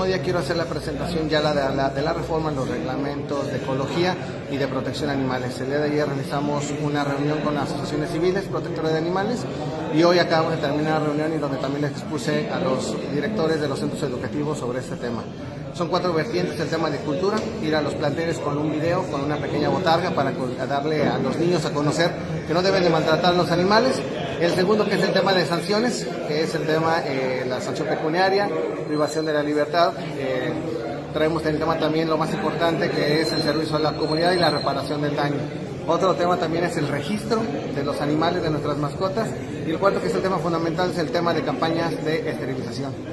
Hoy día quiero hacer la presentación ya de la reforma en los reglamentos de ecología y de protección de animales. El día de ayer realizamos una reunión con las asociaciones civiles protectoras de animales y hoy acabamos de terminar la reunión y donde también les expuse a los directores de los centros educativos sobre este tema. Son 4 vertientes: el tema de cultura, ir a los planteles con un video, con una pequeña botarga para darle a los niños a conocer que no deben de maltratar a los animales. El segundo, que es el tema de sanciones, que es el tema, la sanción pecuniaria, privación de la libertad. Traemos el tema también, lo más importante, que es el servicio a la comunidad y la reparación del daño. Otro tema también es el registro de los animales, de nuestras mascotas. Y el cuarto, que es el tema fundamental, es el tema de campañas de esterilización.